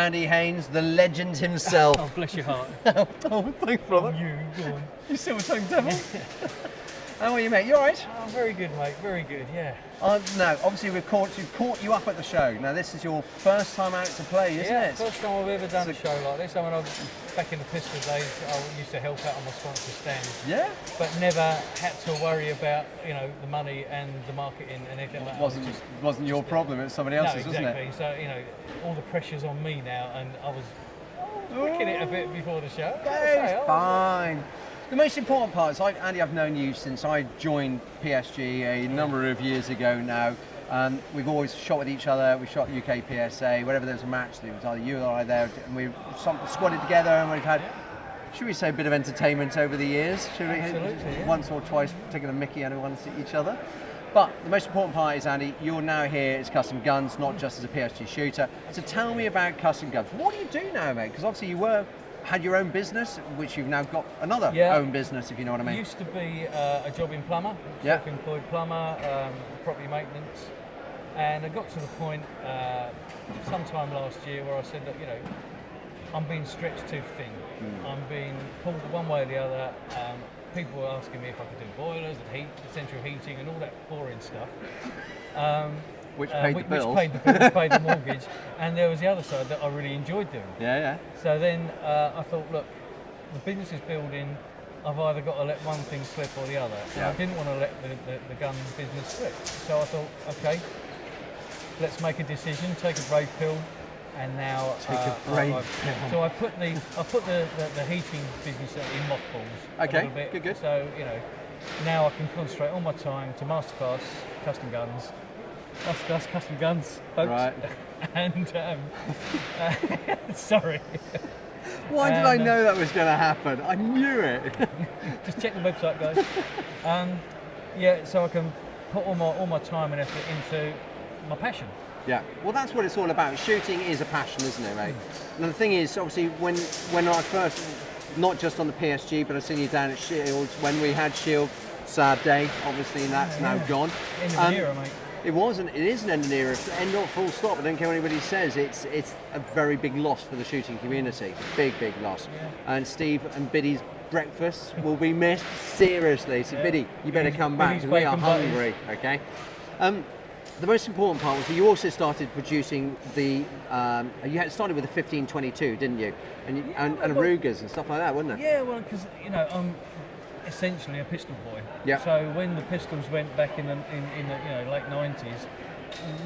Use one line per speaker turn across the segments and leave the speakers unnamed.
Andy Haines, the legend himself.
Oh, bless your heart.
Oh, thanks, brother.
You, go on.
You silver-tongued devil. How are you, mate? You all right?
Oh, very good, mate. Very good, yeah.
No, obviously we've caught you up at the show. Now this is your first time out to play, isn't it?
First time I've ever done a show like this. I mean, back in the pistol days, I used to help out on my sponsor stand.
Yeah.
But never had to worry about, the money and the marketing and anything like that.
Wasn't your problem, it was somebody else's,
exactly.
wasn't it?
So, all the pressure's on me now, and I was wicking it a bit before the show.
It's fine. The most important part is, Andy, I've known you since I joined PSG a number of years ago now. We've always shot with each other. We shot UK PSA. Whenever there was a match, it was either you or I there, and we squatted together, and we've had, should we say, a bit of entertainment over the years? Should we?
Absolutely, yeah.
Once or twice taking a mickey out of each other. But the most important part is, Andy, you're now here as Custom Guns, not just as a PSG shooter. So tell me about Custom Guns. What do you do now, mate? Because obviously you had your own business, which you've now got another own business, if you know what I mean.
It used to be a jobbing plumber, self-employed plumber, property maintenance, and I got to the point sometime last year where I said that, I'm being stretched too thin. I'm being pulled one way or the other. People were asking me if I could do boilers and central heating and all that boring stuff.
Which paid the bills.
Which paid the mortgage. And there was the other side that I really enjoyed doing.
Yeah.
So then I thought, look, the business is building. I've either got to let one thing slip or the other. And I didn't want to let the gun business slip. So I thought, okay, let's make a decision, take a brave pill. And now
take a brave pill.
So I put the heating business in mothballs.
Okay,
a little bit.
Good.
So now I can concentrate all my time to masterclass custom guns. Masterclass custom guns, folks.
Right.
And sorry.
Why did I know that was going to happen? I knew it.
Just check the website, guys. So I can put all my time and effort into my passion.
Yeah, well, that's what it's all about. Shooting is a passion, isn't it, mate? And the thing is, obviously, when I first, not just on the PSG, but I've seen you down at Shields, when we had Shield, sad day, obviously, and that's now gone.
End of an era, mate.
It is an end of an era, end of full stop. I don't care what anybody says, it's a very big loss for the shooting community. Big loss. Yeah. And Steve and Biddy's breakfast will be missed, seriously. So Biddy, you better come back, because we are hungry, okay? The most important part was that you also started producing you had started with the 1522, didn't you? And Rugas and stuff like that, wasn't it?
Yeah, well, because I'm essentially a pistol boy.
Yeah.
So when the pistols went back in the late 90s,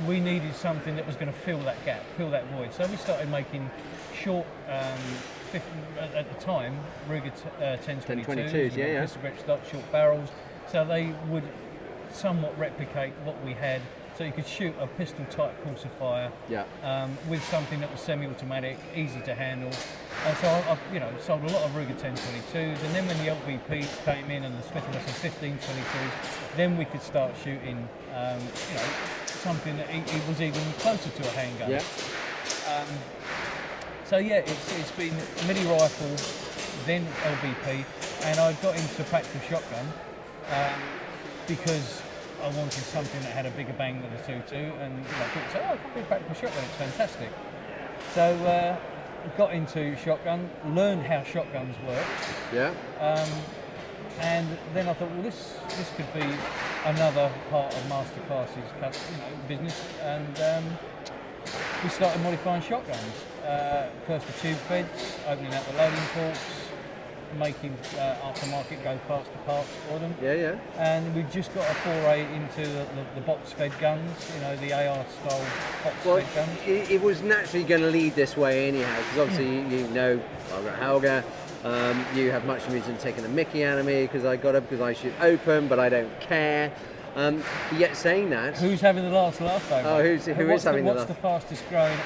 we needed something that was going to fill that gap, fill that void. So we started making short, at the time, Ruger 1022s, pistol grip stock, short barrels. So they would somewhat replicate what we had. So you could shoot a pistol-type pulsifier with something that was semi-automatic, easy to handle. And so I sold a lot of Ruger 1022s, and then when the LVPs came in and the Smith & Wesson 1522s, then we could start shooting, something that it was even closer to a handgun.
Yeah.
It's been mini rifle, then LVP, and I got into practical shotgun because I wanted something that had a bigger bang than the 2.2, and people say, I can do practical shotgun, it's fantastic. So got into shotgun, learned how shotguns work.
Yeah.
And then I thought, well, this could be another part of Masterclass's business, and we started modifying shotguns. First with tube feds, opening out the loading ports, making aftermarket go faster parts for them.
Yeah.
And we've just got a foray into the box fed guns, the AR style box fed guns.
It was naturally going to lead this way anyhow, because obviously I've got Helga. You have much reason taking the mickey out of me because I shoot open, but I don't care. Yet saying that,
who's having the last laugh though?
Oh, who is having the last?
What's the fastest growing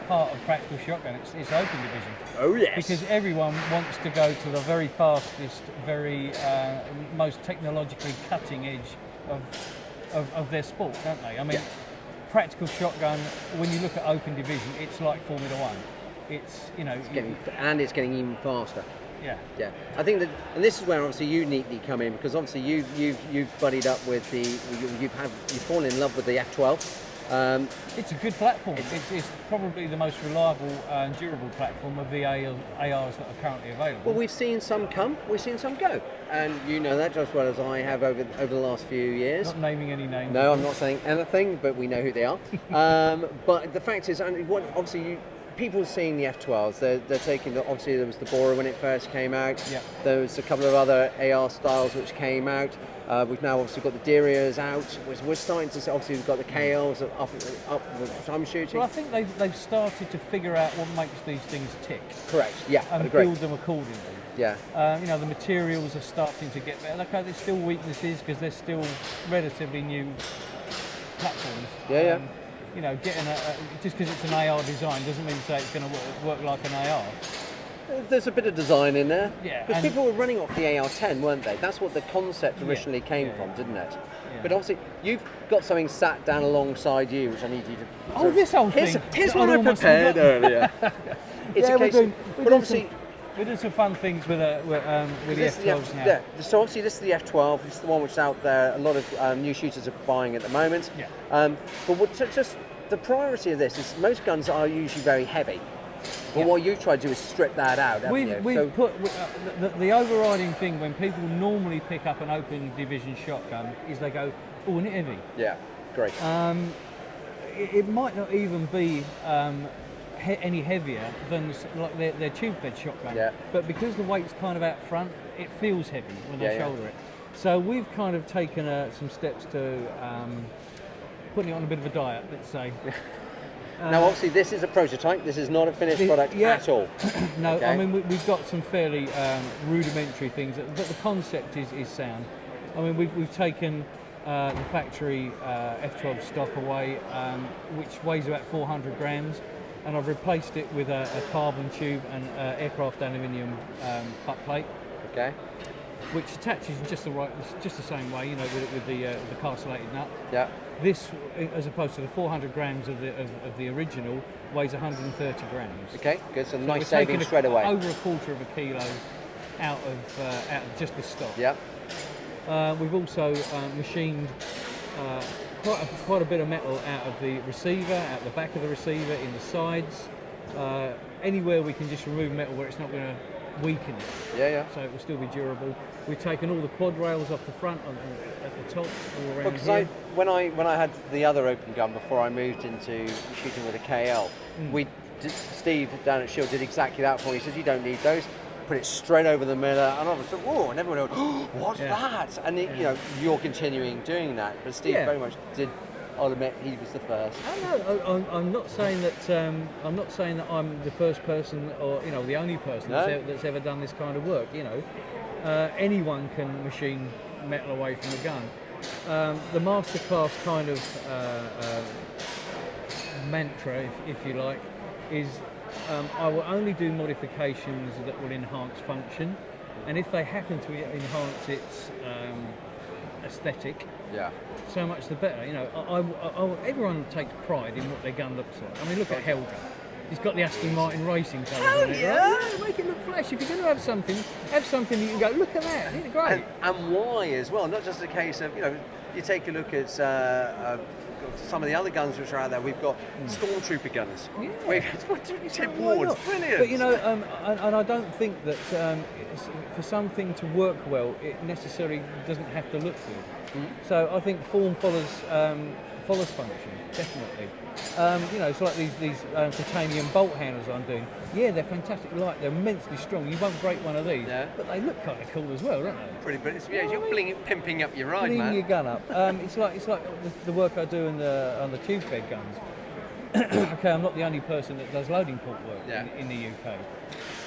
part of practical shotgun? It's open division.
Oh yes.
Because everyone wants to go to the very fastest, very most technologically cutting edge of their sport, don't they? I mean, practical shotgun. When you look at open division, it's like Formula One. It's
it's getting even faster.
Yeah.
I think that, and this is where obviously you neatly come in, because obviously you've buddied up with you've fallen in love with the F12.
It's a good platform. It's probably the most reliable and durable platform of the ARs that are currently available.
Well, we've seen some come, we've seen some go, and you know that just as well as I have over the last few years.
Not naming any names.
No, I'm not saying anything, but we know who they are. But the fact is, and obviously people are seeing the F12s. They're taking obviously there was the Bora when it first came out.
Yeah. There
was a couple of other AR styles which came out. We've now obviously got the Derias out. We're starting to see, obviously we've got the KLs up with some shooting.
Well, I think they've started to figure out what makes these things tick.
Correct. Yeah.
And build them accordingly.
Yeah.
The materials are starting to get better. Okay, there's still weaknesses because they're still relatively new platforms.
Yeah.
Getting just because it's an AR design doesn't mean to say it's going to work like an AR.
There's a bit of design in there.
Yeah.
Because people were running off the AR10, weren't they? That's what the concept originally came from, didn't it? Yeah. But obviously, you've got something sat down alongside you, which I need you to.
Oh, this old thing.
Here's what I prepared earlier. It's a case but obviously.
We're doing some fun things with the F12s now.
Yeah, so obviously this is the F12. This is the one which is out there. A lot of new shooters are buying at the moment.
Yeah.
But just the priority of this is most guns are usually very heavy. But what you try to do is strip that out.
We've put the overriding thing when people normally pick up an open division shotgun is they go, "Oh, isn't it heavy?"
Yeah, great.
It might not even be any heavier than like their tube-fed shotgun.
Yeah.
But because the weight's kind of out front, it feels heavy when they shoulder it. So we've kind of taken some steps to putting it on a bit of a diet, let's say.
Now, obviously, this is a prototype. This is not a finished product at all.
No, okay. I mean, we've got some fairly rudimentary things, but the concept is sound. I mean, we've taken the factory F12 stock away, which weighs about 400 grams, and I've replaced it with a carbon tube and aircraft aluminium butt plate.
Okay.
Which attaches just the same way, with the castellated nut.
Yeah.
This, as opposed to the 400 grams of the original, weighs 130 grams.
Okay, good. So nice saving straight away.
Over a quarter of a kilo out of just the stock.
Yeah.
We've also machined quite a bit of metal out of the receiver, out the back of the receiver, in the sides. Anywhere we can just remove metal where it's not going to weaken it.
Yeah.
So it will still be durable. We've taken all the quad rails off the front at the top, all around
here. When I had the other open gun before I moved into shooting with a KL, Steve down at Shield did exactly that for me. He said, "You don't need those. Put it straight over the middle," and I was like, "Whoa!" And everyone went, "Oh, what's that?" And you're continuing doing that, but Steve very much did. I'll admit he was the first.
I'm not saying that I'm the first person or the only person that's ever done this kind of work. Anyone can machine metal away from a gun. The masterclass kind of mantra, if you like, is I will only do modifications that will enhance function, and if they happen to enhance its aesthetic, so much the better. Everyone takes pride in what their gun looks like. I mean, look at Helga. He's got the Aston Martin racing colours on it, right? Make it look flash. If you're going to have something that you can go, look at that, isn't it great?
And why as well? Not just a case of you take a look at some of the other guns which are out there. We've got stormtrooper guns. Tip Wards, brilliant.
But and I don't think that for something to work well, it necessarily doesn't have to look good. So I think form follows function, definitely. It's like these titanium bolt handles I'm doing. Yeah, they're fantastic light. They're immensely strong. You won't break one of these, but they look kind of cool as well, don't they?
Pretty, but you're pimping up your ride, man.
Your gun up. It's like the work I do on the tube-fed guns. Okay, I'm not the only person that does loading port work in the UK.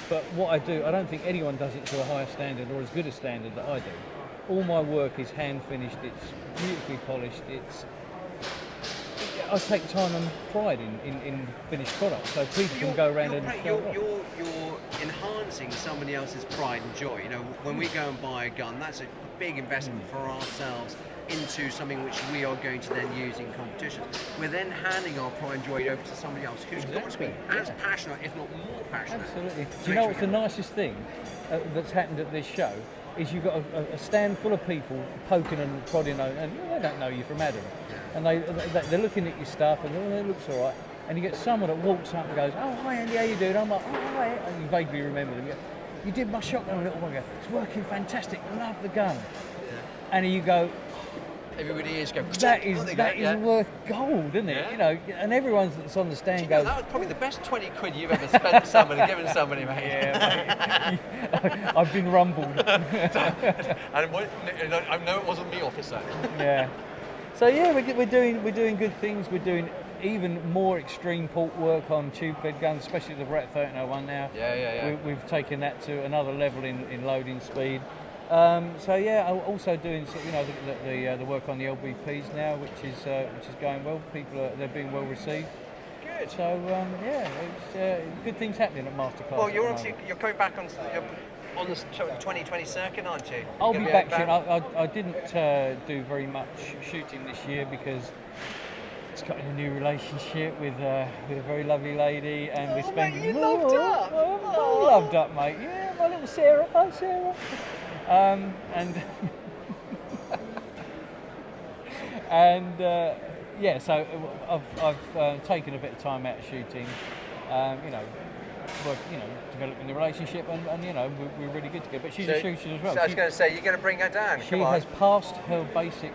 But what I do, I don't think anyone does it to a higher standard or as good a standard that I do. All my work is hand finished. It's beautifully polished. I take time and pride in finished products, so people can go around
you're enhancing somebody else's pride and joy. When we go and buy a gun, that's a big investment for ourselves into something which we are going to then use in competition. We're then handing our pride and joy over to somebody else who's got to be as passionate, if not more passionate.
Absolutely. Do you know what's the nicest thing that's happened at this show? is you've got a stand full of people poking and prodding, and they don't know you from Adam, and they're looking at your stuff and it looks all right, and you get someone that walks up and goes, "Oh, hi Andy, how you doing?" I'm like, "Oh, hi," and you vaguely remember them. You go, "You did my shotgun a little while ago. It's working fantastic. Love the gun." And you go,
Everybody is going.
that is worth gold, isn't it?
Yeah.
You know, and everyone that's on the stand
That
goes,
was probably the best 20 quid you've ever spent somebody, given somebody, mate.
"Yeah, mate." I've been rumbled.
And I know it wasn't me, officer.
Yeah. So yeah, we're doing good things. We're doing even more extreme port work on tube-fed guns, especially the Brett 1301 now.
Yeah.
We've taken that to another level in loading speed. So yeah, I'm also doing the work on the LBPs now, which is going well. They're being well received.
Good.
So it's good things happening at Masterclass.
Well, you're coming back on the 2020 circuit, aren't you?
I'll be back soon. I didn't do very much shooting this year because it's got in a new relationship with a very lovely lady, and we're spending.
Mate, you loved up.
I'm loved up, mate. Yeah, my little Sarah. Hi, Sarah. Yeah, so I've taken a bit of time out of shooting, developing the relationship, and we're really good together. But she's a shooter as well.
So I was going to say, you're going to bring her down.
She has passed her basic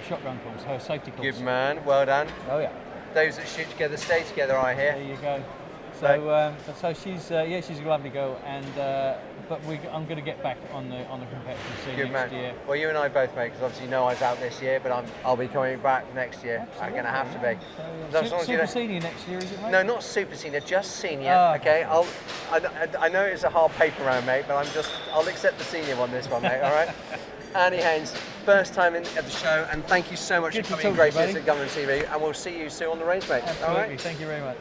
shotgun course, her safety course.
Good man, well done.
Oh yeah.
Those that shoot together stay together, I hear.
There you go. So she's a lovely girl, and but I'm going to get back on the competitive scene
Good
next
man.
year.
Well, you and I both, mate, because obviously Noah's out this year, but I'll be coming back next year. I'm going to have to be.
Super senior next year, is it, mate?
No, not super senior, just senior.
Ah.
Okay, I know it's a hard paper round, mate, but I'll accept the senior one this one, mate. All right. Andy Haines, first time at the show, and thank you so much
Good
for
to
coming.
talk
Great
to you,
at Gunroom.tv, and we'll see you soon on the range, mate.
Absolutely.
All right.
Thank you very much.